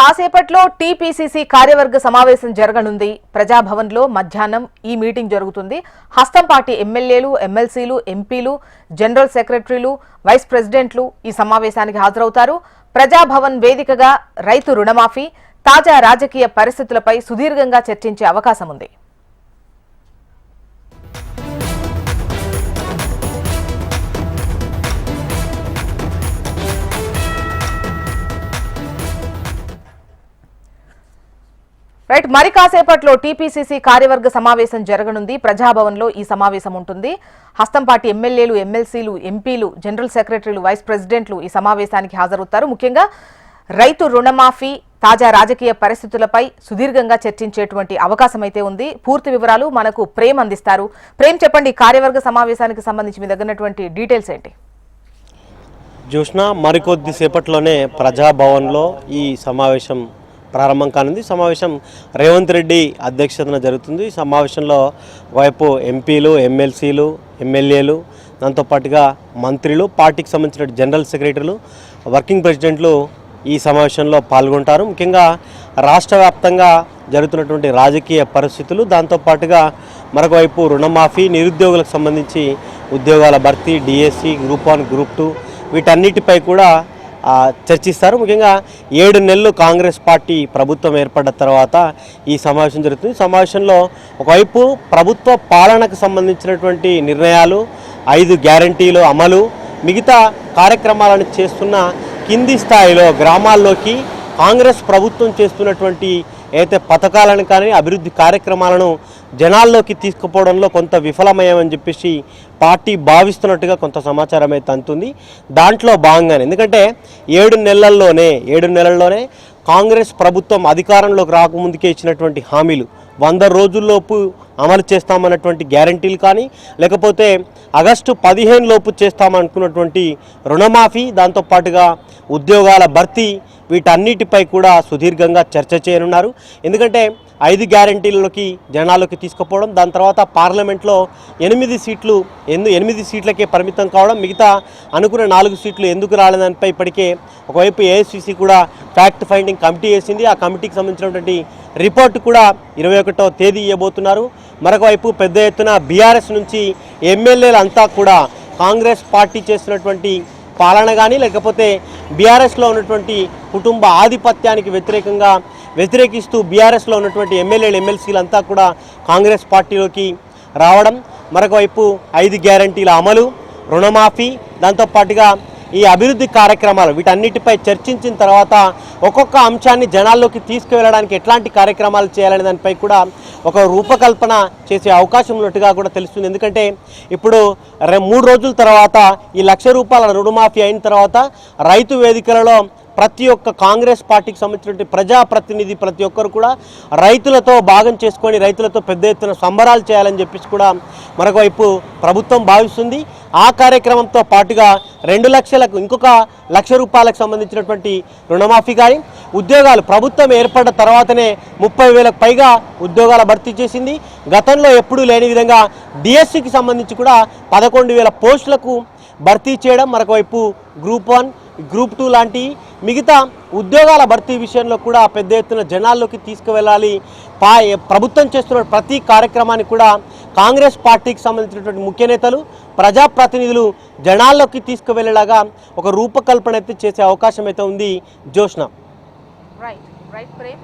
కాసేపట్లో టీపీసీసీ కార్యవర్గ సమావేశం జరగనుంది. ప్రజాభవన్లో మధ్యాహ్నం ఈ మీటింగ్ జరుగుతుంది. హస్తం పార్టీ ఎమ్మెల్యేలు, ఎమ్మెల్సీలు, ఎంపీలు, జనరల్ సెక్రటరీలు, వైస్ ప్రెసిడెంట్లు ఈ సమావేశానికి హాజరవుతారు. ప్రజాభవన్ వేదికగా రైతు రుణమాఫీ, తాజా రాజకీయ పరిస్థితులపై సుదీర్ఘంగా చర్చించే అవకాశం ఉంది. రైట్, మరి కాసేపట్లో టీపీసీసీ కార్యవర్గ సమావేశం జరగనుంది. ప్రజాభవన్లో ఈ సమావేశం ఉంటుంది. హస్తం పార్టీ ఎమ్మెల్యేలు, ఎమ్మెల్సీలు, ఎంపీలు, జనరల్ సెక్రటరీలు, వైస్ ప్రెసిడెంట్లు ఈ సమావేశానికి హాజరవుతారు. ముఖ్యంగా రైతు రుణమాఫీ, తాజా రాజకీయ పరిస్థితులపై సుదీర్ఘంగా చర్చించేటువంటి అవకాశం అయితే ఉంది. పూర్తి వివరాలు మనకు ప్రేమ్ అందిస్తారు. ప్రేమ్, చెప్పండి, కార్యవర్గ సమావేశానికి సంబంధించి మీ దగ్గరటువంటి డీటెయిల్స్ ఏంటి? జోష్నా, మరికొద్ది సేపట్లోనే ప్రజాభవన్లో ఈ సమావేశం ప్రారంభం కానుంది. సమావేశం రేవంత్ రెడ్డి అధ్యక్షతన జరుగుతుంది. ఈ సమావేశంలో వైపు ఎంపీలు, ఎమ్మెల్సీలు, ఎమ్మెల్యేలు, దాంతోపాటుగా మంత్రులు, పార్టీకి సంబంధించిన జనరల్ సెక్రటరీలు, వర్కింగ్ ప్రెసిడెంట్లు ఈ సమావేశంలో పాల్గొంటారు. ముఖ్యంగా రాష్ట్ర వ్యాప్తంగా జరుగుతున్నటువంటి రాజకీయ పరిస్థితులు, దాంతోపాటుగా మరొక వైపు రుణమాఫీ, నిరుద్యోగులకు సంబంధించి ఉద్యోగాల భర్తీ, డిఎస్సి, గ్రూప్ 1, గ్రూప్ 2 వీటన్నిటిపై కూడా చర్చిస్తారు. ముఖ్యంగా 7 నెలలు కాంగ్రెస్ పార్టీ ప్రభుత్వం ఏర్పడ్డ తర్వాత ఈ సమావేశం జరుగుతుంది. సమావేశంలో ఒకవైపు ప్రభుత్వ పాలనకు సంబంధించినటువంటి నిర్ణయాలు, 5 గ్యారంటీలు అమలు, మిగతా కార్యక్రమాలను చేస్తున్న కింది స్థాయిలో గ్రామాల్లోకి కాంగ్రెస్ ప్రభుత్వం చేస్తున్నటువంటి ఏదైతే పథకాలను కానీ అభివృద్ధి కార్యక్రమాలను జనాల్లోకి తీసుకుపోవడంలో కొంత విఫలమయ్యామని చెప్పేసి పార్టీ భావిస్తున్నట్టుగా కొంత సమాచారం అయితే అందుతుంది. దాంట్లో భాగంగానే, ఎందుకంటే 7 నెలల్లోనే కాంగ్రెస్ ప్రభుత్వం అధికారంలోకి రాకముందుకే ఇచ్చినటువంటి హామీలు, 100 రోజుల్లోపు అమలు చేస్తామన్నటువంటి గ్యారంటీలు కానీ, లేకపోతే ఆగస్టు 15 లోపు చేస్తామనుకున్నటువంటి రుణమాఫీ, దాంతోపాటుగా ఉద్యోగాల భర్తీ, వీటన్నిటిపై కూడా సుదీర్ఘంగా చర్చ చేయనున్నారు. ఎందుకంటే 5 గ్యారంటీలలోకి జనాల్లోకి తీసుకుపోవడం, దాని తర్వాత పార్లమెంట్లో 8 సీట్లకే పరిమితం కావడం, మిగతా అనుకున్న 4 సీట్లు ఎందుకు రాలేదానిపై ఇప్పటికే ఒకవైపు ఏఐసిసి కూడా ఫ్యాక్ట్ ఫైండింగ్ కమిటీ వేసింది. ఆ కమిటీకి సంబంధించినటువంటి రిపోర్టు కూడా 21వ తేదీ ఇవ్వబోతున్నారు. మరొక వైపు పెద్ద ఎత్తున బీఆర్ఎస్ నుంచి ఎమ్మెల్యేలంతా కూడా కాంగ్రెస్ పార్టీ చేస్తున్నటువంటి పాలన కానీ, లేకపోతే బీఆర్ఎస్లో ఉన్నటువంటి కుటుంబ ఆధిపత్యానికి వ్యతిరేకిస్తూ బీఆర్ఎస్లో ఉన్నటువంటి ఎమ్మెల్యేలు, ఎమ్మెల్సీలంతా కూడా కాంగ్రెస్ పార్టీలోకి రావడం, మరొక వైపు 5 గ్యారంటీల అమలు, రుణమాఫీ, దాంతోపాటుగా ఈ అభివృద్ధి కార్యక్రమాలు, వీటన్నిటిపై చర్చించిన తర్వాత ఒక్కొక్క అంశాన్ని జనాల్లోకి తీసుకువెళ్ళడానికి ఎట్లాంటి కార్యక్రమాలు చేయాలనే దానిపై కూడా ఒక రూపకల్పన చేసే అవకాశం ఉన్నట్టుగా కూడా తెలుస్తుంది. ఎందుకంటే ఇప్పుడు 3 రోజుల తర్వాత ఈ ₹1,00,000 రుణమాఫీ అయిన తర్వాత రైతు వేదికలలో ప్రతి ఒక్క కాంగ్రెస్ పార్టీకి సంబంధించిన ప్రజాప్రతినిధి ప్రతి ఒక్కరు కూడా రైతులతో భాగం చేసుకొని రైతులతో పెద్ద ఎత్తున సంబరాలు చేయాలని చెప్పేసి కూడా మరొకవైపు ప్రభుత్వం భావిస్తుంది. ఆ కార్యక్రమంతో పాటుగా 2 లక్షలకు ఇంకొక ₹1,00,000 సంబంధించినటువంటి రుణమాఫీ కానీ, ఉద్యోగాలు ప్రభుత్వం ఏర్పడ్డ తర్వాతనే 30,000కు పైగా ఉద్యోగాల భర్తీ చేసింది. గతంలో ఎప్పుడూ లేని విధంగా డిఎస్సికి సంబంధించి కూడా 11,000 పోస్టులకు భర్తీ చేయడం, మరొకవైపు గ్రూప్ 1, గ్రూప్ 2 లాంటి మిగతా ఉద్యోగాల భర్తీ విషయంలో కూడా పెద్ద ఎత్తున జనాల్లోకి తీసుకువెళ్ళాలి. ప్రభుత్వం చేస్తున్న ప్రతి కార్యక్రమాన్ని కూడా కాంగ్రెస్ పార్టీకి సంబంధించినటువంటి ముఖ్య నేతలు, ప్రజాప్రతినిధులు జనాల్లోకి తీసుకువెళ్ళేలాగా ఒక రూపకల్పన అయితే చేసే అవకాశం అయితే ఉంది. జోష్న. రైట్, ప్రేమ్.